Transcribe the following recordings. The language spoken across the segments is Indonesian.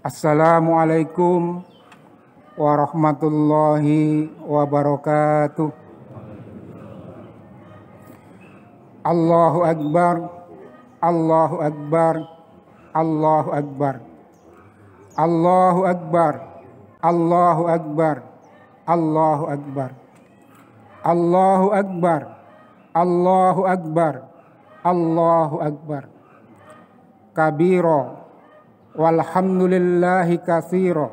Assalamualaikum warahmatullahi wabarakatuh. Allahu Akbar, Allahu Akbar, Allahu Akbar, Allahu Akbar, Allahu Akbar, Allahu Akbar, Allahu Akbar, Allahu Akbar, Allahu Akbar. Kabiro walhamdulillahi katsira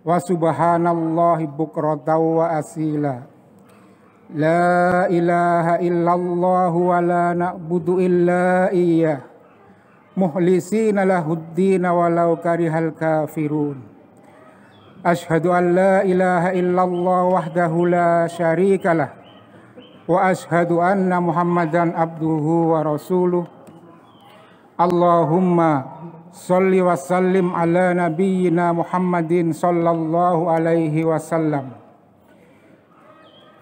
wa subhanallahi bukratan wa asila. La ilaha illallah wa la na'budu illa iyyah mukhlisina lahuddin walau karihal kafirun. Asyhadu an la ilaha illallah wahdahu la syarikalah wa asyhadu anna Muhammadan abduhu wa rasuluh. Allahumma sholli wa sallim ala nabiyyina Muhammadin sallallahu alaihi wasallam.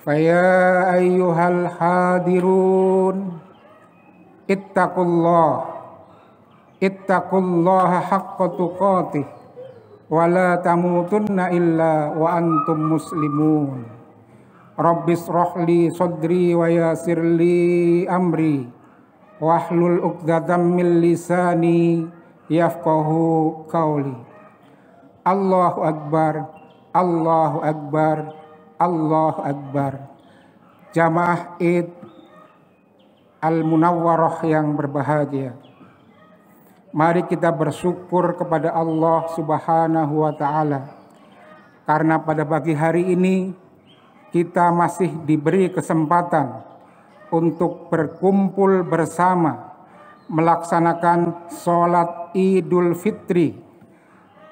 Faya ayyuhal hadirun ittaqullaha haqqa tuqatih wa la tamutunna illa wa antum muslimun. Rabbis rohli sodri wa yasirli amri wahlul uqdatam min lisani yafqahu qawli. Allahu Akbar, Allahu Akbar, Allahu Akbar. Jamaah Id Al-Munawwarah yang berbahagia, mari kita bersyukur kepada Allah Subhanahu wa Ta'ala karena pada pagi hari ini kita masih diberi kesempatan untuk berkumpul bersama melaksanakan sholat Idul Fitri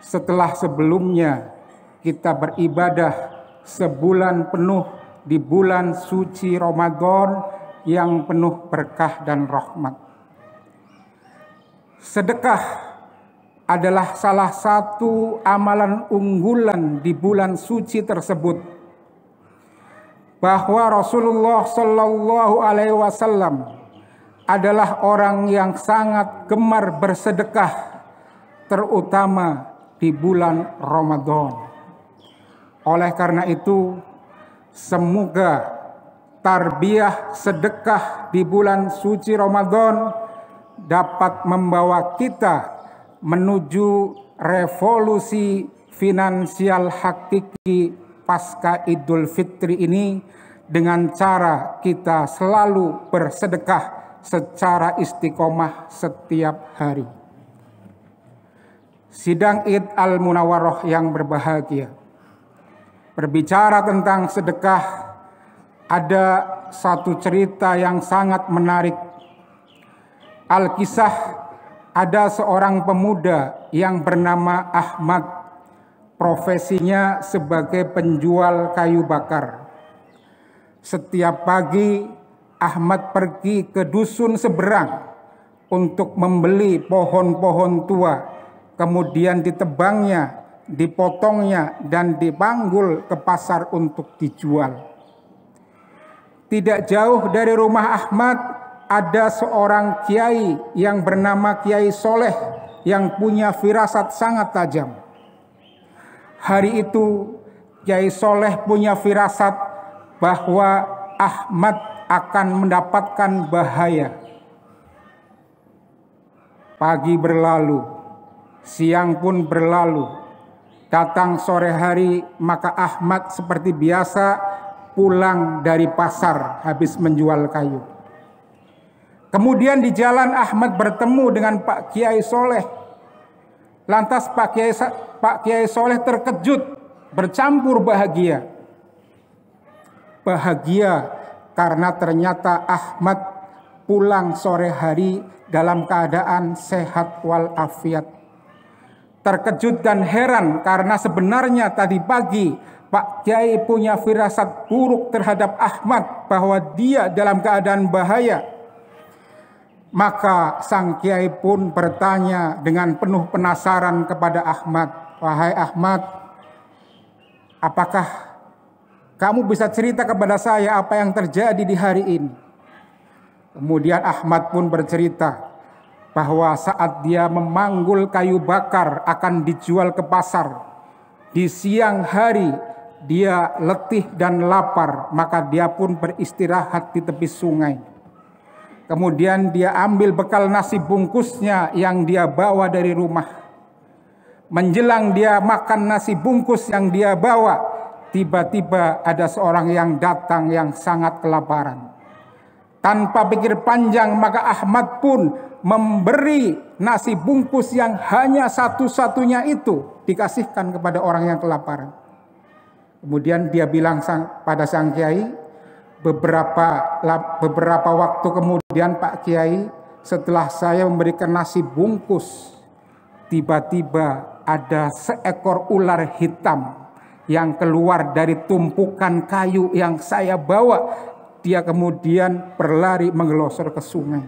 setelah sebelumnya kita beribadah sebulan penuh di bulan suci Ramadan yang penuh berkah dan rahmat. Sedekah adalah salah satu amalan unggulan di bulan suci tersebut, bahwa Rasulullah Shallallahu Alaihi Wasallam adalah orang yang sangat gemar bersedekah, terutama di bulan Ramadan. Oleh karena itu, semoga tarbiyah sedekah di bulan suci Ramadan dapat membawa kita menuju revolusi finansial hakiki pasca Idul Fitri ini, dengan cara kita selalu bersedekah secara istiqomah setiap hari. Sidang Id Al-Munawwarah yang berbahagia, berbicara tentang sedekah, ada satu cerita yang sangat menarik. Alkisah, ada seorang pemuda yang bernama Ahmad, profesinya sebagai penjual kayu bakar. Setiap pagi Ahmad pergi ke dusun seberang untuk membeli pohon-pohon tua, kemudian ditebangnya, dipotongnya, dan dipanggul ke pasar untuk dijual. Tidak jauh dari rumah Ahmad ada seorang kiai yang bernama Kiai Soleh yang punya firasat sangat tajam. Hari itu Kiai Soleh punya firasat bahwa Ahmad akan mendapatkan bahaya. Pagi berlalu, siang pun berlalu, datang sore hari, maka Ahmad seperti biasa pulang dari pasar habis menjual kayu. Kemudian di jalan Ahmad bertemu dengan Pak Kiai Soleh. Lantas Pak Kiai Soleh terkejut, bercampur bahagia. Bahagia karena ternyata Ahmad pulang sore hari dalam keadaan sehat walafiat. Terkejut dan heran karena sebenarnya tadi pagi Pak Kiai punya firasat buruk terhadap Ahmad bahwa dia dalam keadaan bahaya. Maka sang kiai pun bertanya dengan penuh penasaran kepada Ahmad, "Wahai Ahmad, apakah kamu bisa cerita kepada saya apa yang terjadi di hari ini?" Kemudian Ahmad pun bercerita, bahwa saat dia memanggul kayu bakar akan dijual ke pasar, di siang hari dia letih dan lapar, maka dia pun beristirahat di tepi sungai. Kemudian dia ambil bekal nasi bungkusnya yang dia bawa dari rumah. Menjelang dia makan nasi bungkus yang dia bawa, tiba-tiba ada seorang yang datang yang sangat kelaparan. Tanpa pikir panjang, maka Ahmad pun memberi nasi bungkus yang hanya satu-satunya itu dikasihkan kepada orang yang kelaparan. Kemudian dia bilang pada sang kiai, beberapa waktu kemudian, Pak Kiai, setelah saya memberikan nasi bungkus, tiba-tiba ada seekor ular hitam yang keluar dari tumpukan kayu yang saya bawa. Dia kemudian berlari menggelosor ke sungai.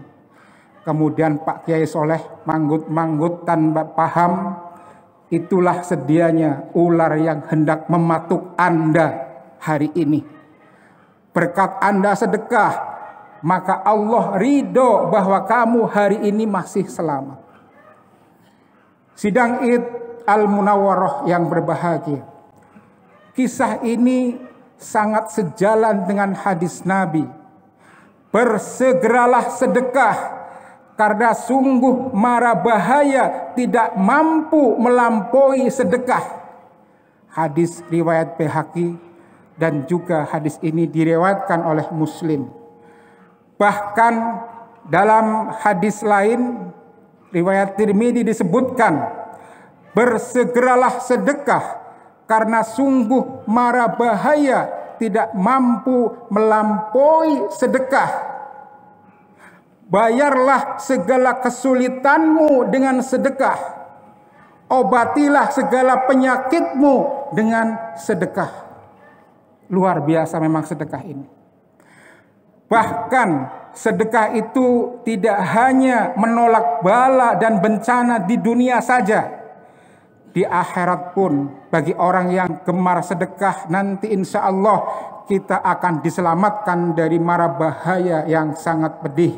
Kemudian Pak Kiai Soleh manggut-manggut tanpa paham, itulah sedianya ular yang hendak mematuk Anda hari ini. Berkat Anda sedekah, maka Allah ridho bahwa kamu hari ini masih selamat. Sidang Id Al-Munawwarah yang berbahagia, kisah ini sangat sejalan dengan hadis Nabi. Bersegeralah sedekah, karena sungguh mara bahaya tidak mampu melampaui sedekah. Hadis riwayat Baihaqi, dan juga hadis ini diriwayatkan oleh Muslim. Bahkan dalam hadis lain riwayat Tirmidzi disebutkan, bersegeralah sedekah karena sungguh mara bahaya tidak mampu melampaui sedekah. Bayarlah segala kesulitanmu dengan sedekah. Obatilah segala penyakitmu dengan sedekah. Luar biasa memang sedekah ini. Bahkan sedekah itu tidak hanya menolak bala dan bencana di dunia saja. Di akhirat pun bagi orang yang gemar sedekah, nanti insya Allah kita akan diselamatkan dari mara bahaya yang sangat pedih.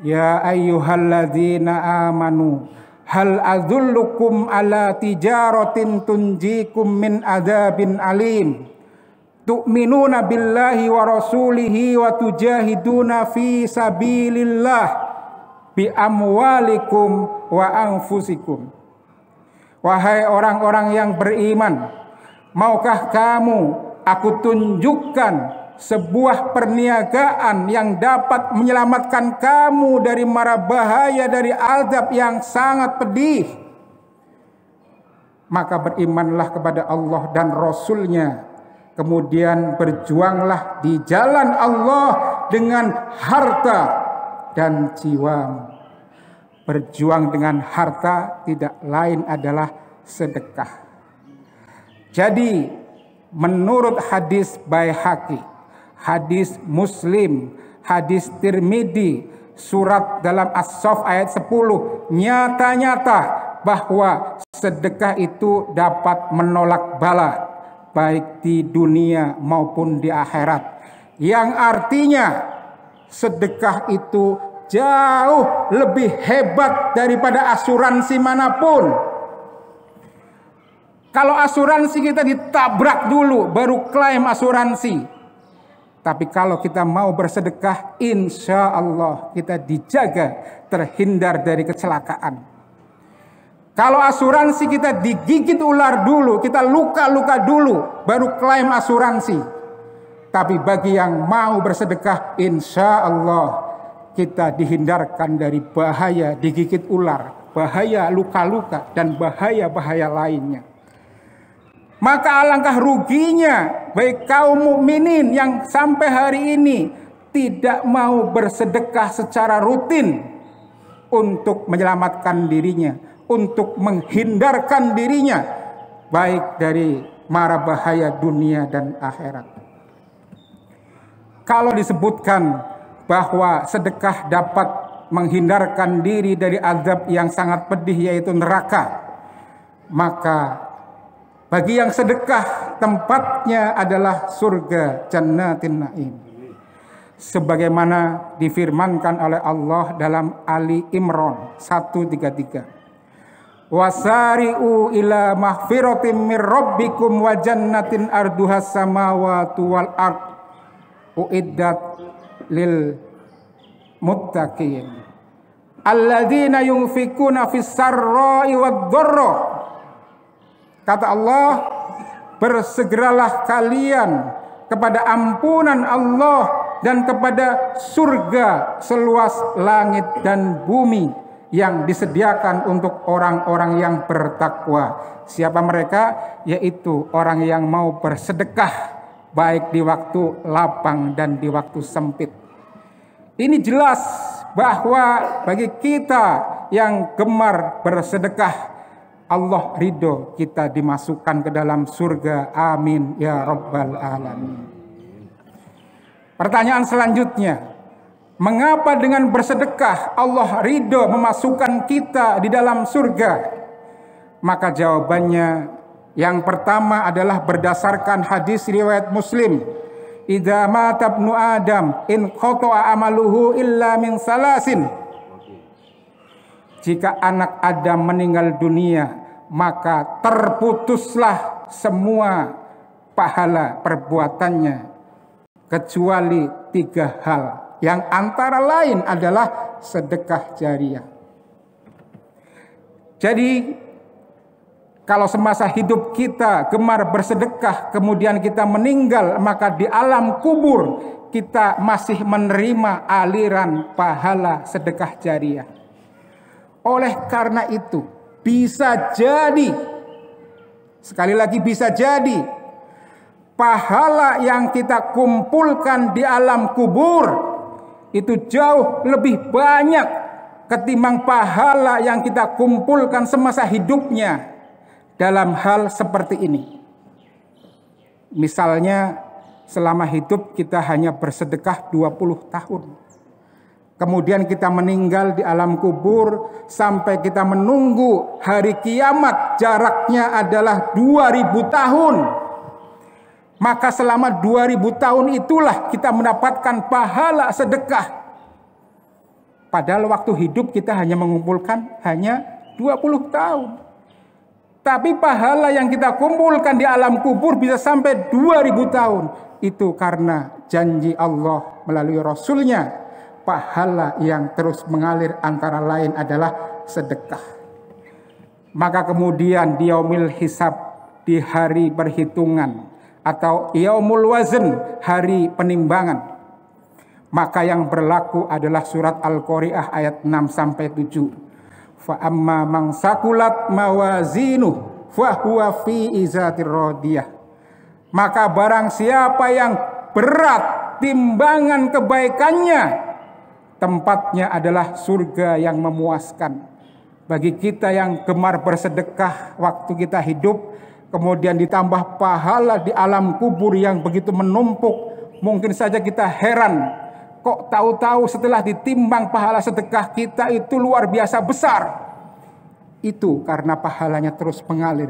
Ya ayyuhalladzina amanu hal adzullukum ala tijaratin tunjikum min adzabin alim tu'minuna billahi wa rasulihi wa tujahiduna fi sabilillah bi amwalikum wa anfusikum. Wahai orang-orang yang beriman, maukah kamu aku tunjukkan sebuah perniagaan yang dapat menyelamatkan kamu dari mara bahaya, dari azab yang sangat pedih? Maka berimanlah kepada Allah dan Rasul-Nya, kemudian berjuanglah di jalan Allah dengan harta dan jiwamu. Berjuang dengan harta tidak lain adalah sedekah. Jadi menurut hadis Baihaqi, hadis Muslim, hadis Tirmidzi, surat dalam As-Saff ayat 10, nyata-nyata bahwa sedekah itu dapat menolak bala baik di dunia maupun di akhirat. Yang artinya sedekah itu jauh lebih hebat daripada asuransi manapun. Kalau asuransi kita ditabrak dulu baru klaim asuransi. Tapi kalau kita mau bersedekah, insya Allah kita dijaga terhindar dari kecelakaan. Kalau asuransi kita digigit ular dulu, kita luka-luka dulu, baru klaim asuransi. Tapi bagi yang mau bersedekah, insya Allah kita dihindarkan dari bahaya digigit ular, bahaya luka-luka, dan bahaya-bahaya lainnya. Maka alangkah ruginya baik kaum mukminin yang sampai hari ini tidak mau bersedekah secara rutin untuk menyelamatkan dirinya, untuk menghindarkan dirinya baik dari mara bahaya dunia dan akhirat. Kalau disebutkan bahwa sedekah dapat menghindarkan diri dari azab yang sangat pedih, yaitu neraka, maka bagi yang sedekah tempatnya adalah surga jannatin naim. sebagaimana difirmankan oleh Allah dalam Ali Imran 133. Wasari'u ila mahfiratin mir rabbikum wa jannatin arduhas samawati wal ard uiddat lil muttaqin alladzina yunfikuna fis sarra'i wad dharra. Kata Allah, bersegeralah kalian kepada ampunan Allah dan kepada surga seluas langit dan bumi yang disediakan untuk orang-orang yang bertakwa. Siapa mereka? Yaitu orang yang mau bersedekah baik di waktu lapang dan di waktu sempit. Ini jelas bahwa bagi kita yang gemar bersedekah, Allah ridho kita dimasukkan ke dalam surga. Amin ya rabbal alamin. Pertanyaan selanjutnya, mengapa dengan bersedekah Allah ridho memasukkan kita di dalam surga? Maka jawabannya yang pertama adalah berdasarkan hadis riwayat Muslim. Idza mata ibnu Adam in qata'a amaluhu illa min salasin. Jika anak Adam meninggal dunia, maka terputuslah semua pahala perbuatannya kecuali 3 hal, yang antara lain adalah sedekah jariah. Jadi kalau semasa hidup kita gemar bersedekah, kemudian kita meninggal, maka di alam kubur kita masih menerima aliran pahala sedekah jariah. Oleh karena itu, bisa jadi, sekali lagi bisa jadi, pahala yang kita kumpulkan di alam kubur itu jauh lebih banyak ketimbang pahala yang kita kumpulkan semasa hidupnya dalam hal seperti ini. Misalnya selama hidup kita hanya bersedekah 20 tahun. Kemudian kita meninggal di alam kubur sampai kita menunggu hari kiamat, jaraknya adalah 2000 tahun. Maka selama 2000 tahun itulah kita mendapatkan pahala sedekah. Padahal waktu hidup kita hanya mengumpulkan hanya 20 tahun. Tapi pahala yang kita kumpulkan di alam kubur bisa sampai 2000 tahun. Itu karena janji Allah melalui Rasulnya, pahala yang terus mengalir antara lain adalah sedekah. Maka kemudian di yaumil hisab, di hari perhitungan, atau yaumul wazn, hari penimbangan, maka yang berlaku adalah surat Al-Qari'ah ayat 6-7. Fa amma man sakulat mawazinuh fa huwa fi izatir radiyah. Maka barang siapa yang berat timbangan kebaikannya, tempatnya adalah surga yang memuaskan. Bagi kita yang gemar bersedekah waktu kita hidup, kemudian ditambah pahala di alam kubur yang begitu menumpuk, mungkin saja kita heran, kok tahu-tahu setelah ditimbang pahala sedekah kita itu luar biasa besar. Itu karena pahalanya terus mengalir.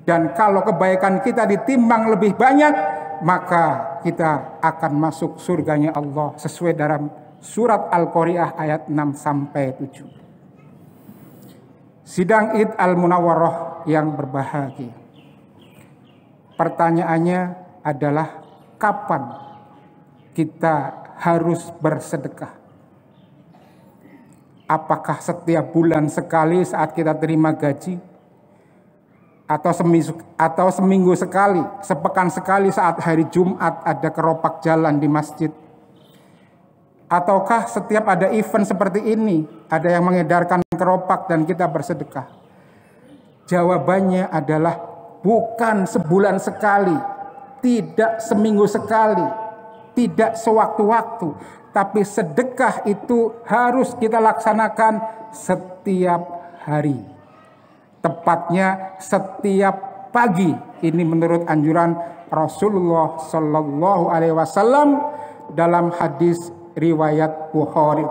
Dan kalau kebaikan kita ditimbang lebih banyak, maka kita akan masuk surganya Allah sesuai dalam surat Al-Qari'ah ayat 6-7. Sidang Id Al-Munawwarah yang berbahagia. Pertanyaannya adalah kapan kita harus bersedekah? Apakah setiap bulan sekali saat kita terima gaji? Atau seminggu sekali, sepekan sekali saat hari Jumat ada keropak jalan di masjid? Ataukah setiap ada event seperti ini, ada yang mengedarkan keropak dan kita bersedekah? Jawabannya adalah bukan sebulan sekali, tidak seminggu sekali, tidak sewaktu-waktu, tapi sedekah itu harus kita laksanakan setiap hari. Tepatnya setiap pagi. Ini menurut anjuran Rasulullah Sallallahu Alaihi Wasallam dalam hadis riwayat Bukhari.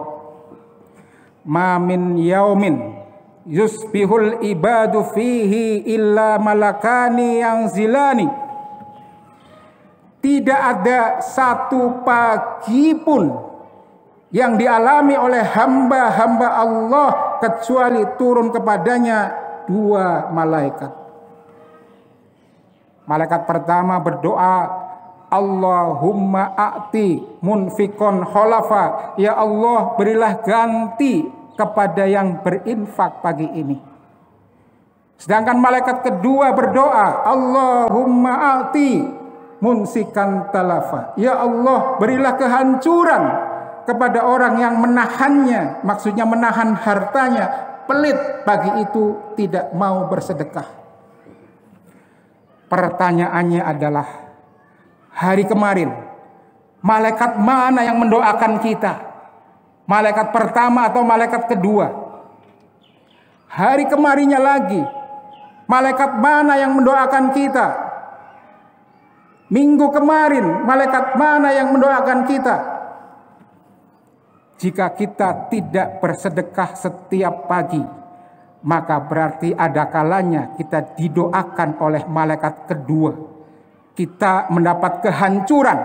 Ma min yaumin yusbihul ibadu fihi illa malakani yang zilani. Tidak ada satu pagi pun yang dialami oleh hamba-hamba Allah kecuali turun kepadanya dua malaikat. Malaikat pertama berdoa, Allahumma a'ti munfikon kholafa. Ya Allah, berilah ganti kepada yang berinfak pagi ini. Sedangkan malaikat kedua berdoa, Allahumma a'ti munsikan talafa. Ya Allah, berilah kehancuran kepada orang yang menahannya, maksudnya menahan hartanya, pelit pagi itu tidak mau bersedekah. Pertanyaannya adalah, hari kemarin malaikat mana yang mendoakan kita? Malaikat pertama atau malaikat kedua? Hari kemarinnya lagi, malaikat mana yang mendoakan kita? Minggu kemarin, malaikat mana yang mendoakan kita? Jika kita tidak bersedekah setiap pagi, maka berarti ada kalanya kita didoakan oleh malaikat kedua. Kita mendapat kehancuran,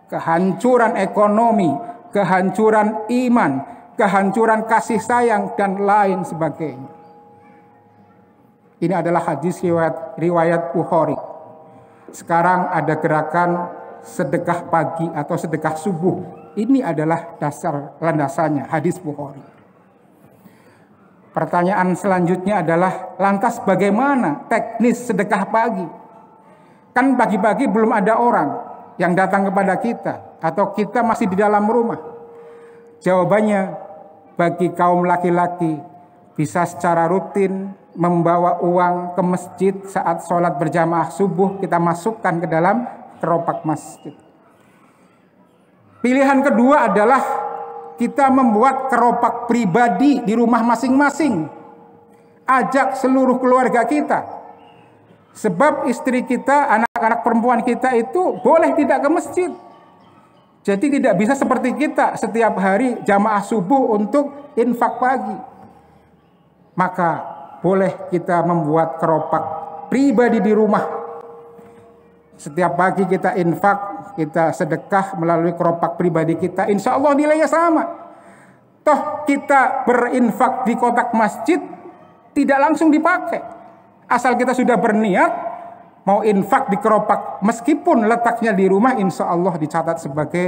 kehancuran ekonomi, kehancuran iman, kehancuran kasih sayang, dan lain sebagainya. Ini adalah hadis riwayat Bukhari. Sekarang ada gerakan sedekah pagi atau sedekah subuh. Ini adalah dasar landasannya, hadis Bukhari. Pertanyaan selanjutnya adalah, lantas bagaimana teknis sedekah pagi? Kan pagi-pagi belum ada orang yang datang kepada kita, atau kita masih di dalam rumah. Jawabannya, bagi kaum laki-laki bisa secara rutin membawa uang ke masjid saat sholat berjamaah subuh, kita masukkan ke dalam keropak masjid. Pilihan kedua adalah kita membuat keropak pribadi di rumah masing-masing. Ajak seluruh keluarga kita. Sebab istri kita, anak-anak perempuan kita itu boleh tidak ke masjid. Jadi tidak bisa seperti kita setiap hari jamaah subuh untuk infak pagi. Maka boleh kita membuat keropak pribadi di rumah. Setiap pagi kita infak, kita sedekah melalui keropak pribadi kita, insya Allah nilainya sama. Toh kita berinfak di kotak masjid tidak langsung dipakai. Asal kita sudah berniat mau infak di keropak, meskipun letaknya di rumah, insya Allah dicatat sebagai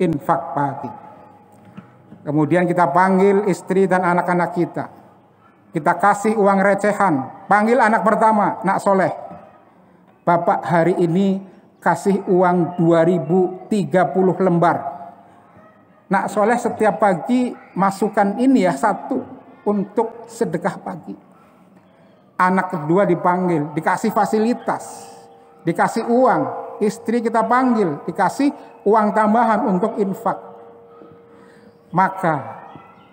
infak pagi. Kemudian kita panggil istri dan anak-anak kita. Kita kasih uang recehan. Panggil anak pertama, nak soleh. Bapak hari ini kasih uang 2030 lembar. Nak soleh setiap pagi masukkan ini ya, satu untuk sedekah pagi. Anak kedua dipanggil, dikasih fasilitas, dikasih uang. Istri kita panggil, dikasih uang tambahan untuk infak. Maka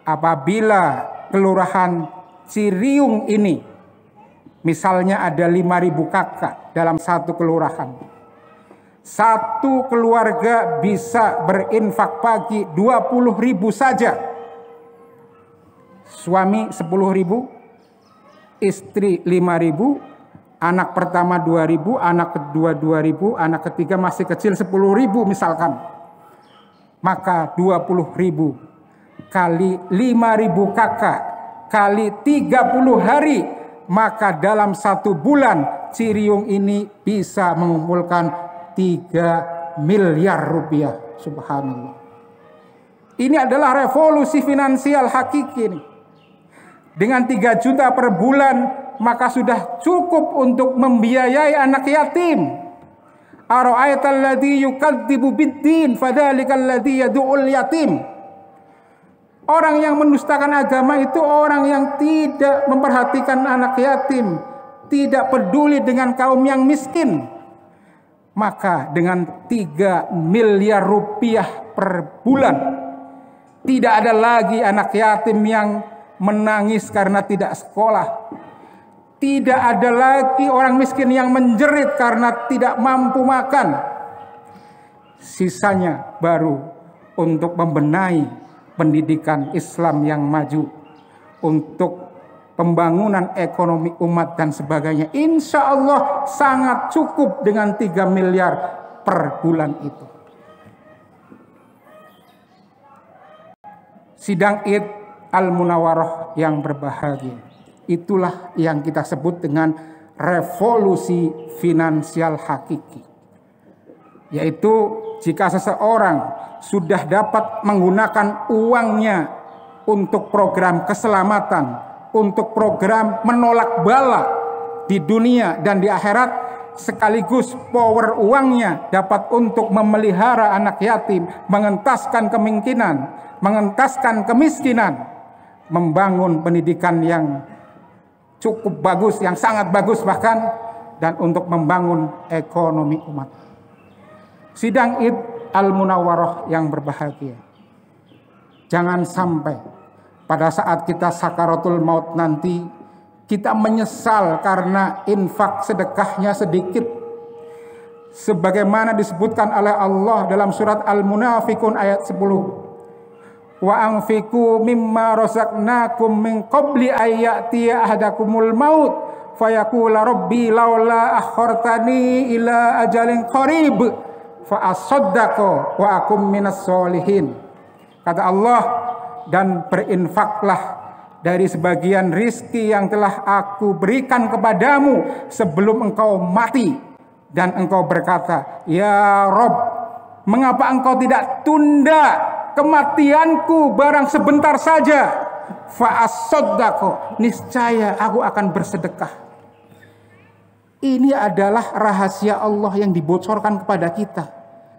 apabila kelurahan Ciriung ini, misalnya ada 5.000 kakak dalam satu kelurahan, satu keluarga bisa berinfak pagi 20.000 saja. Suami 10.000, istri 5.000, anak pertama 2.000, anak kedua 2.000, anak ketiga masih kecil 10.000 misalkan. Maka 20.000 kali 5.000 kakak kali 30 hari, maka dalam 1 bulan Ciriung ini bisa mengumpulkan 3 miliar rupiah. Subhanallah. Ini adalah revolusi finansial hakiki ini. Dengan 3 juta per bulan, maka sudah cukup untuk membiayai anak yatim. Ara'aital ladzi yukadzibu bid-din fadzalikal ladzi yad'ul yatim. Orang yang mendustakan agama itu orang yang tidak memperhatikan anak yatim, tidak peduli dengan kaum yang miskin. Maka dengan 3 miliar rupiah per bulan, tidak ada lagi anak yatim yang menangis karena tidak sekolah. Tidak ada lagi orang miskin yang menjerit karena tidak mampu makan. Sisanya baru untuk membenahi pendidikan Islam yang maju, untuk pembangunan ekonomi umat dan sebagainya. Insya Allah sangat cukup dengan 3 miliar per bulan itu. Sidang Id Al-Munawwarah yang berbahagia, itulah yang kita sebut dengan revolusi finansial hakiki. Yaitu jika seseorang sudah dapat menggunakan uangnya untuk program keselamatan, untuk program menolak bala di dunia dan di akhirat, sekaligus power uangnya dapat untuk memelihara anak yatim, mengentaskan kemiskinan, membangun pendidikan yang cukup bagus, yang sangat bagus bahkan, dan untuk membangun ekonomi umat. Sidang Id Al-Munawwarah yang berbahagia, jangan sampai pada saat kita sakaratul maut nanti kita menyesal karena infak sedekahnya sedikit. Sebagaimana disebutkan oleh Allah dalam surat Al-Munafikun ayat 10. Wa anfiqu mimma razaqnakum min qabli ayyatiya ahadakumul maut fayaqula rabbi laula akhartani ila ajalin qarib fa asaddaqu wa akum minas solihin. Kata Allah, dan berinfaklah dari sebagian rizki yang telah aku berikan kepadamu sebelum engkau mati, dan engkau berkata, ya Rob, mengapa engkau tidak tunda kematianku barang sebentar saja? Fa'asoddaqo, niscaya aku akan bersedekah. Ini adalah rahasia Allah yang dibocorkan kepada kita.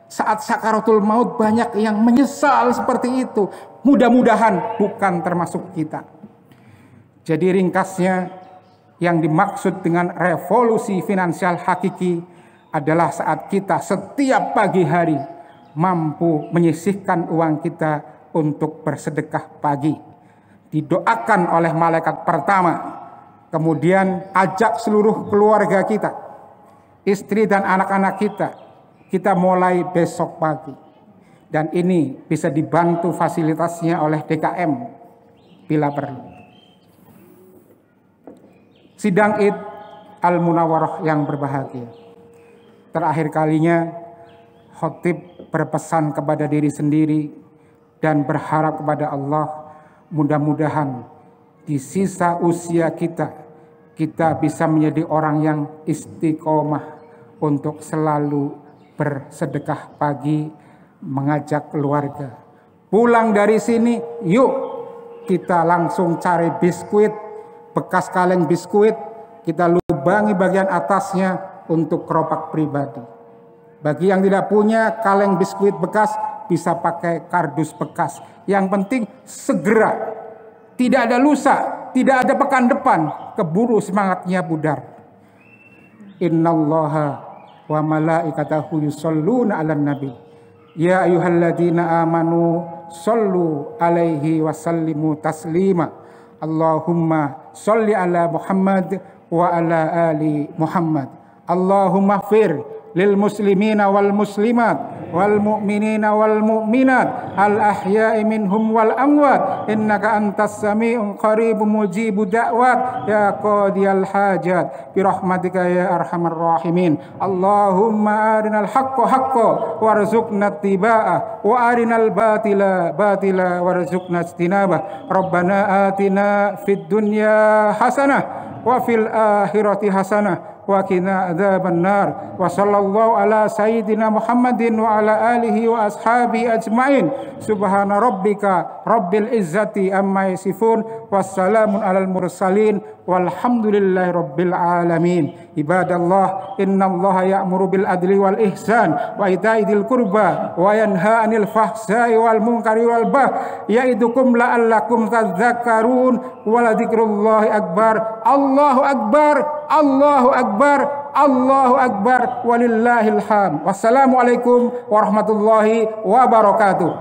Saat sakaratul maut banyak yang menyesal seperti itu. Mudah-mudahan bukan termasuk kita. Jadi ringkasnya, yang dimaksud dengan revolusi finansial hakiki adalah saat kita setiap pagi hari mampu menyisihkan uang kita untuk bersedekah pagi. Didoakan oleh malaikat pertama, kemudian ajak seluruh keluarga kita, istri dan anak-anak kita mulai besok pagi. Dan ini bisa dibantu fasilitasnya oleh DKM bila perlu. Sidang Id Al-Munawwarah yang berbahagia, terakhir kalinya khotib berpesan kepada diri sendiri dan berharap kepada Allah, mudah-mudahan di sisa usia kita bisa menjadi orang yang istiqomah untuk selalu bersedekah pagi, mengajak keluarga. Pulang dari sini, yuk kita langsung cari biskuit, bekas kaleng biskuit, kita lubangi bagian atasnya untuk keropak pribadi. Bagi yang tidak punya kaleng biskuit bekas, bisa pakai kardus bekas. Yang penting segera, tidak ada lusa, tidak ada pekan depan, keburu semangatnya pudar. Innallaha wa malaikatahu yusholluna 'alan nabi. Ya ayyuhalladzina amanu shollu alaihi wa sallimu taslima. Allahumma sholli ala Muhammad wa ala ali Muhammad. Allahumma fir lil muslimina wal muslimat wal mu'minina wal mu'minat al ahya'i minhum wal amwat innaka antas sami'un qaribun mujibud da'wat ya qadiyal hajat bi rahmatika ya arhamar rahimin. Allahumma arinal haqqa haqqan warzuqna ittiba'ah wa arinal batila batila warzuqna ijtinabah. Rabbana atina fid dunya hasanah wa fil akhirati hasanah wa qina adzaban nar. Wa sallallahu ala sayyidina Muhammadin wa ala alihi wa ashabi ajmain. Subhana rabbika rabbil izzati amma yasifun, wassalamun alal mursalin, walhamdulillahi rabbil alamin. Ibadallah, innallaha ya'muru bil adli wal ihsan wa ita'i dzil qurba wa yanha 'anil fahsai wal munkari wal baghi ya'idukum la'allakum tadhakkarun. Wa la dzikrullahi akbar. Allahu akbar, Allahu akbar, Allahu akbar, walillahil hamd. Wassalamualaikum warahmatullahi wabarakatuh.